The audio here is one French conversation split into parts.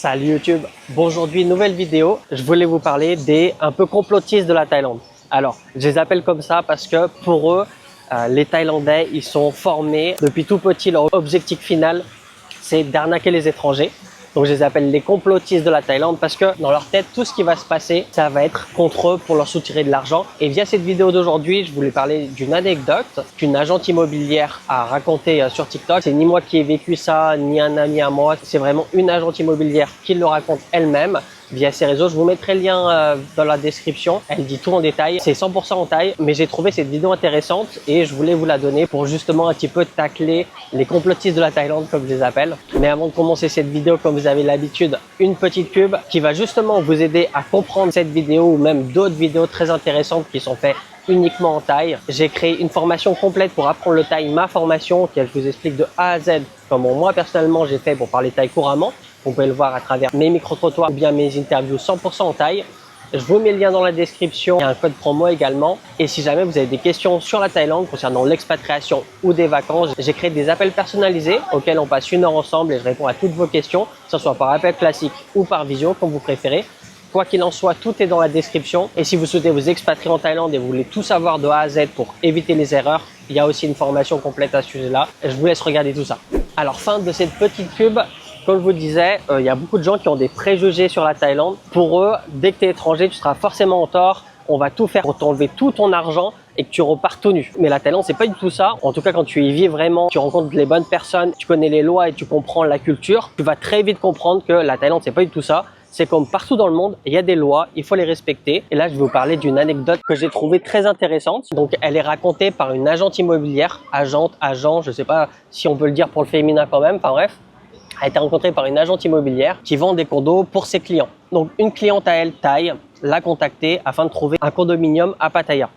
Salut YouTube, bon aujourd'hui nouvelle vidéo, je voulais vous parler des un peu complotistes de la Thaïlande. Alors je les appelle comme ça parce que pour eux, les Thaïlandais ils sont formés depuis tout petit, leur objectif final c'est d'arnaquer les étrangers. Donc je les appelle les complotistes de la Thaïlande parce que dans leur tête, tout ce qui va se passer, ça va être contre eux pour leur soutirer de l'argent. Et via cette vidéo d'aujourd'hui, je voulais parler d'une anecdote qu'une agente immobilière a racontée sur TikTok. C'est ni moi qui ai vécu ça, ni un ami à moi. C'est vraiment une agente immobilière qui le raconte elle-même via ses réseaux. Je vous mettrai le lien dans la description. Elle dit tout en détail. C'est 100% en thaï, mais j'ai trouvé cette vidéo intéressante et je voulais vous la donner pour justement un petit peu tacler les complotistes de la Thaïlande comme je les appelle. Mais avant de commencer cette vidéo, comme vous avez l'habitude, une petite pub qui va justement vous aider à comprendre cette vidéo ou même d'autres vidéos très intéressantes qui sont faites uniquement en thaï. J'ai créé une formation complète pour apprendre le thaï, ma formation, qui je vous explique de A à Z comment moi personnellement j'ai fait pour parler thaï couramment. Vous pouvez le voir à travers mes micro-trottoirs ou bien mes interviews 100% en thaï. Je vous mets le lien dans la description, il y a un code promo également. Et si jamais vous avez des questions sur la Thaïlande concernant l'expatriation ou des vacances, j'ai créé des appels personnalisés auxquels on passe 1 heure ensemble et je réponds à toutes vos questions, que ce soit par appel classique ou par visio, comme vous préférez. Quoi qu'il en soit, tout est dans la description. Et si vous souhaitez vous expatrier en Thaïlande et vous voulez tout savoir de A à Z pour éviter les erreurs, il y a aussi une formation complète à ce sujet-là. Je vous laisse regarder tout ça. Alors, fin de cette petite pub. Comme je vous disais, il y a beaucoup de gens qui ont des préjugés sur la Thaïlande. Pour eux, dès que tu es étranger, tu seras forcément en tort. On va tout faire pour t'enlever tout ton argent et que tu repars tout nu. Mais la Thaïlande, c'est pas du tout ça. En tout cas, quand tu y vis vraiment, tu rencontres les bonnes personnes, tu connais les lois et tu comprends la culture, tu vas très vite comprendre que la Thaïlande, c'est pas du tout ça. C'est comme partout dans le monde, il y a des lois, il faut les respecter. Et là, je vais vous parler d'une anecdote que j'ai trouvée très intéressante. Donc, elle est racontée par une agente immobilière, agent, je sais pas si on peut le dire pour le féminin quand même, enfin bref. A été rencontrée par une agente immobilière qui vend des condos pour ses clients. Donc une cliente à elle, Thaï, l'a contactée afin de trouver un condominium à Pattaya.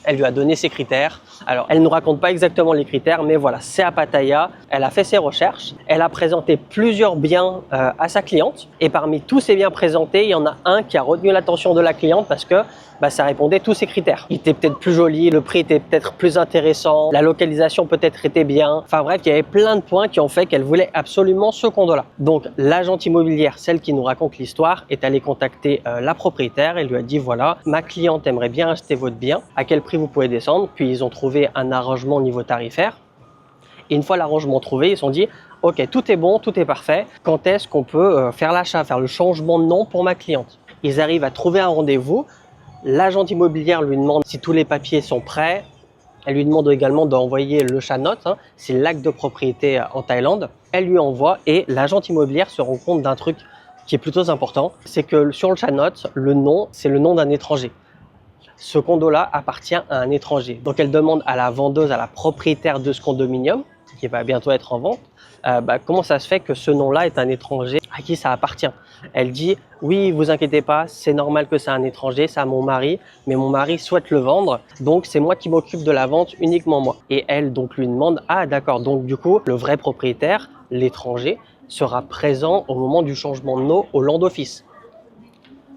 Elle lui a donné ses critères. Alors, elle ne nous raconte pas exactement les critères, mais voilà, c'est à Pattaya. Elle a fait ses recherches. Elle a présenté plusieurs biens à sa cliente. Et parmi tous ces biens présentés, il y en a un qui a retenu l'attention de la cliente parce que ça répondait à tous ses critères. Il était peut-être plus joli, le prix était peut-être plus intéressant, la localisation peut-être était bien. Enfin bref, il y avait plein de points qui ont fait qu'elle voulait absolument ce condo-là. Donc, l'agente immobilière, celle qui nous raconte l'histoire, est allée contacter la propriétaire et lui a dit voilà, ma cliente aimerait bien acheter votre bien. À quel prix vous pouvez descendre? Puis ils ont trouvé un arrangement au niveau tarifaire. Et une fois l'arrangement trouvé, ils se sont dit ok, tout est bon, tout est parfait. Quand est-ce qu'on peut faire l'achat, faire le changement de nom pour ma cliente? Ils arrivent à trouver un rendez-vous. L'agente immobilière lui demande si tous les papiers sont prêts. Elle lui demande également d'envoyer le Chanot, c'est l'acte de propriété en Thaïlande. Elle lui envoie et l'agente immobilière se rend compte d'un truc qui est plutôt important. C'est que sur le Chanot, le nom, c'est le nom d'un étranger. Ce condo-là appartient à un étranger. Donc elle demande à la vendeuse, à la propriétaire de ce condominium, qui va bientôt être en vente, comment ça se fait que ce nom-là est un étranger à qui ça appartient. Elle dit oui, vous inquiétez pas, c'est normal que c'est un étranger, c'est à mon mari, mais mon mari souhaite le vendre, donc c'est moi qui m'occupe de la vente, uniquement moi. Et elle donc lui demande ah d'accord, donc du coup le vrai propriétaire, l'étranger, sera présent au moment du changement de nom au land office,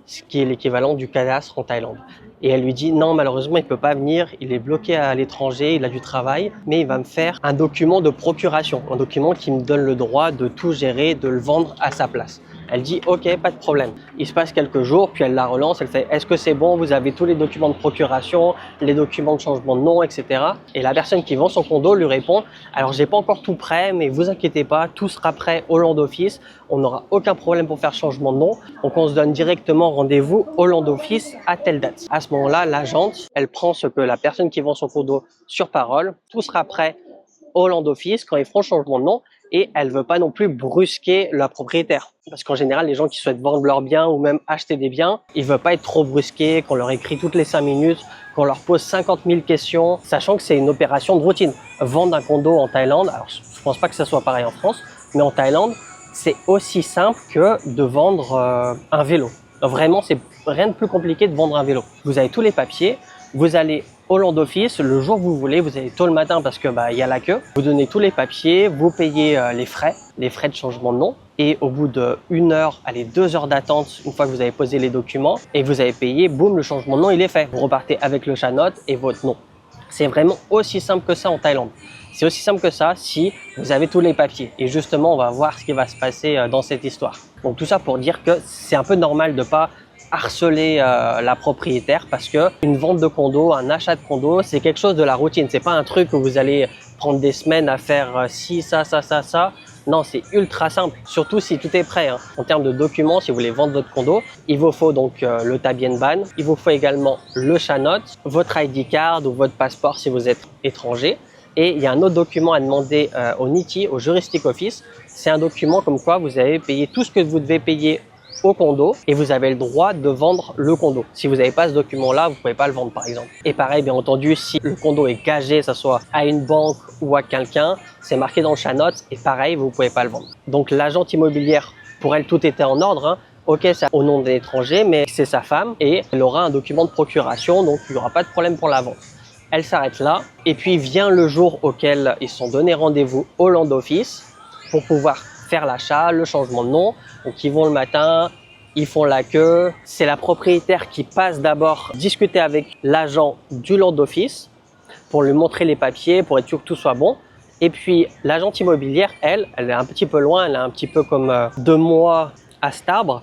ce qui est l'équivalent du cadastre en Thaïlande. Et elle lui dit non, malheureusement il peut pas venir, il est bloqué à l'étranger, il a du travail, mais il va me faire un document de procuration, un document qui me donne le droit de tout gérer, de le vendre à sa place. Elle dit ok, pas de problème. Il se passe quelques jours, puis elle la relance, elle fait est-ce que c'est bon, vous avez tous les documents de procuration, les documents de changement de nom, etc. Et la personne qui vend son condo lui répond alors j'ai pas encore tout prêt, mais vous inquiétez pas, tout sera prêt au land office, on n'aura aucun problème pour faire changement de nom, donc on se donne directement rendez-vous au land office à telle date. À ce moment-là, l'agente, elle prend ce que la personne qui vend son condo sur parole, tout sera prêt au land office quand ils feront changement de nom et elle veut pas non plus brusquer la propriétaire. Parce qu'en général, les gens qui souhaitent vendre leurs biens ou même acheter des biens, ils veulent pas être trop brusqués, qu'on leur écrit toutes les 5 minutes, qu'on leur pose 50 000 questions, sachant que c'est une opération de routine. Vendre un condo en Thaïlande, alors je pense pas que ça soit pareil en France, mais en Thaïlande, c'est aussi simple que de vendre un vélo. Vraiment, c'est rien de plus compliqué de vendre un vélo. Vous avez tous les papiers, vous allez au land office le jour que vous voulez, vous allez tôt le matin parce que il y a la queue. Vous donnez tous les papiers, vous payez les frais de changement de nom. Et au bout de 1 heure, allez 2 heures d'attente, une fois que vous avez posé les documents et que vous avez payé, boum, le changement de nom il est fait. Vous repartez avec le Chanot et votre nom. C'est vraiment aussi simple que ça en Thaïlande. C'est aussi simple que ça si vous avez tous les papiers. Et justement, on va voir ce qui va se passer dans cette histoire. Donc tout ça pour dire que c'est un peu normal de pas harceler la propriétaire parce que une vente de condo, un achat de condo, c'est quelque chose de la routine. C'est pas un truc où vous allez prendre des semaines à faire ci, ça. Non, c'est ultra simple, surtout si tout est prêt. Hein. En termes de documents, si vous voulez vendre votre condo, il vous faut donc le Ta Bien Ban, il vous faut également le Chanot, votre ID card ou votre passeport si vous êtes étranger. Et il y a un autre document à demander au NITI, au Juristic Office. C'est un document comme quoi vous avez payé tout ce que vous devez payer au condo et vous avez le droit de vendre le condo. Si vous n'avez pas ce document-là, vous ne pouvez pas le vendre par exemple. Et pareil, bien entendu, si le condo est gagé, que ce soit à une banque ou à quelqu'un, c'est marqué dans le Chanot et pareil, vous ne pouvez pas le vendre. Donc l'agente immobilière, pour elle, tout était en ordre. Hein. Ok, c'est au nom de l'étranger, mais c'est sa femme et elle aura un document de procuration, donc il n'y aura pas de problème pour la vente. Elle s'arrête là et puis vient le jour auquel ils se sont donné rendez-vous au Land Office pour pouvoir faire l'achat, le changement de nom. Donc ils vont le matin, ils font la queue. C'est la propriétaire qui passe d'abord discuter avec l'agent du Land Office pour lui montrer les papiers, pour être sûr que tout soit bon. Et puis l'agente immobilière, elle est un petit peu loin, elle est un petit peu comme 2 mois à Starbre.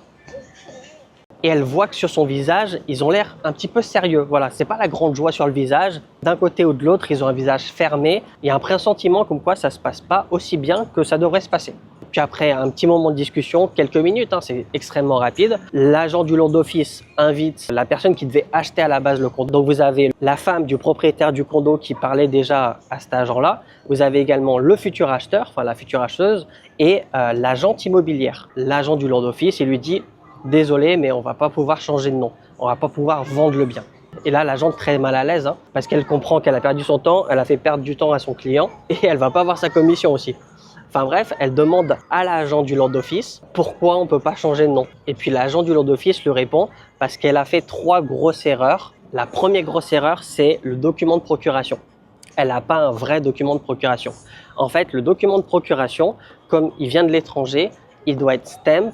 Et elle voit que sur son visage, ils ont l'air un petit peu sérieux. Voilà, c'est pas la grande joie sur le visage. D'un côté ou de l'autre, ils ont un visage fermé. Il y a un pressentiment comme quoi ça se passe pas aussi bien que ça devrait se passer. Puis après un petit moment de discussion, quelques minutes, hein, c'est extrêmement rapide, l'agent du Land Office invite la personne qui devait acheter à la base le condo. Donc vous avez la femme du propriétaire du condo qui parlait déjà à cet agent-là. Vous avez également le futur acheteur, enfin la future acheteuse, et l'agente immobilière. L'agent du Land Office, il lui dit « Désolé, mais on va pas pouvoir changer de nom. On va pas pouvoir vendre le bien. » Et là, l'agente très mal à l'aise, hein, parce qu'elle comprend qu'elle a perdu son temps, elle a fait perdre du temps à son client, et elle va pas avoir sa commission aussi. Enfin bref, elle demande à l'agent du Land Office pourquoi on ne peut pas changer de nom. Et puis l'agent du Land Office lui répond parce qu'elle a fait 3 grosses erreurs. La première grosse erreur, c'est le document de procuration. Elle n'a pas un vrai document de procuration. En fait, le document de procuration, comme il vient de l'étranger, il doit être stamp,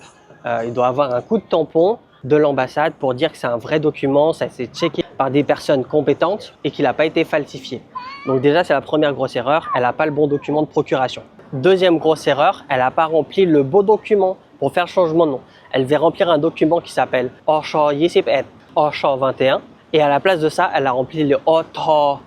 il doit avoir un coup de tampon de l'ambassade pour dire que c'est un vrai document, ça a été checké par des personnes compétentes et qu'il n'a pas été falsifié. Donc déjà, c'est la première grosse erreur, elle n'a pas le bon document de procuration. Deuxième grosse erreur, elle n'a pas rempli le beau document pour faire le changement de nom. Elle devait remplir un document qui s'appelle Osho 21, Osho 21 et à la place de ça, elle a rempli le Oto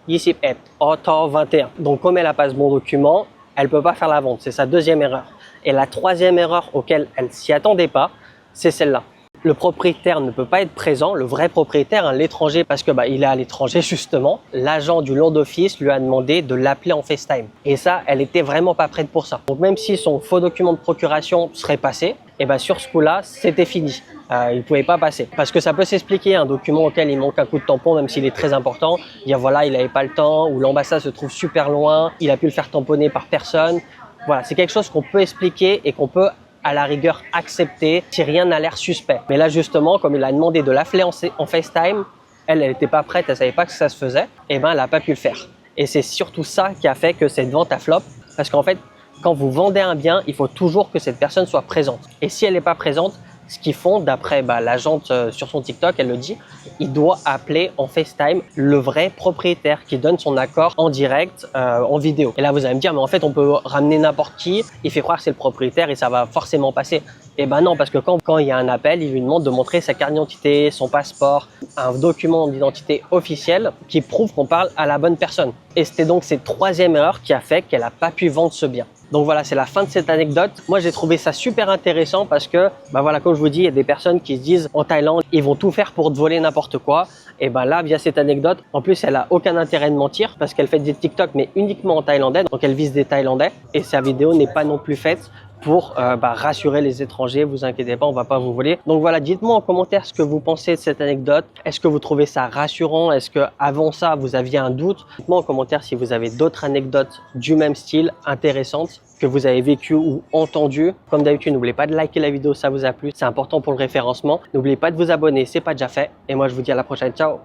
21, Oto 21. Donc comme elle n'a pas ce bon document, elle ne peut pas faire la vente. C'est sa deuxième erreur. Et la troisième erreur auquel elle ne s'y attendait pas, c'est celle-là. Le propriétaire ne peut pas être présent, le vrai propriétaire, hein, l'étranger, parce que il est à l'étranger justement. L'agent du Land Office lui a demandé de l'appeler en FaceTime. Et ça, elle était vraiment pas prête pour ça. Donc même si son faux document de procuration serait passé, et sur ce coup-là, c'était fini. Il ne pouvait pas passer. Parce que ça peut s'expliquer, un document auquel il manque un coup de tampon, même s'il est très important. Dire voilà, il n'avait pas le temps, ou l'ambassade se trouve super loin, il a pu le faire tamponner par personne. Voilà, c'est quelque chose qu'on peut expliquer et qu'on peut à la rigueur accepter si rien n'a l'air suspect. Mais là justement, comme il a demandé de l'appeler en FaceTime, elle n'était pas prête, elle savait pas que ça se faisait, et elle n'a pas pu le faire. Et c'est surtout ça qui a fait que cette vente a flop, parce qu'en fait, quand vous vendez un bien, il faut toujours que cette personne soit présente. Et si elle n'est pas présente, ce qu'ils font, d'après l'agente sur son TikTok, elle le dit, il doit appeler en FaceTime le vrai propriétaire qui donne son accord en direct, en vidéo. Et là, vous allez me dire, mais en fait, on peut ramener n'importe qui, il fait croire que c'est le propriétaire et ça va forcément passer. Et non, parce que quand il y a un appel, il lui demande de montrer sa carte d'identité, son passeport, un document d'identité officiel qui prouve qu'on parle à la bonne personne. Et c'était donc cette troisième erreur qui a fait qu'elle n'a pas pu vendre ce bien. Donc voilà, c'est la fin de cette anecdote. Moi, j'ai trouvé ça super intéressant parce que, voilà, comme je vous dis, il y a des personnes qui se disent en Thaïlande, ils vont tout faire pour te voler n'importe quoi. Et là, via cette anecdote, en plus, elle a aucun intérêt de mentir parce qu'elle fait des TikTok, mais uniquement en thaïlandais. Donc, elle vise des Thaïlandais et sa vidéo n'est pas non plus faite pour rassurer les étrangers. Vous inquiétez pas, on va pas vous voler. Donc voilà, dites-moi en commentaire ce que vous pensez de cette anecdote. Est-ce que vous trouvez ça rassurant? Est-ce que avant ça, vous aviez un doute? Dites-moi en commentaire si vous avez d'autres anecdotes du même style intéressantes que vous avez vécues ou entendues. Comme d'habitude, n'oubliez pas de liker la vidéo si ça vous a plu. C'est important pour le référencement. N'oubliez pas de vous abonner, c'est pas déjà fait. Et moi, je vous dis à la prochaine. Ciao!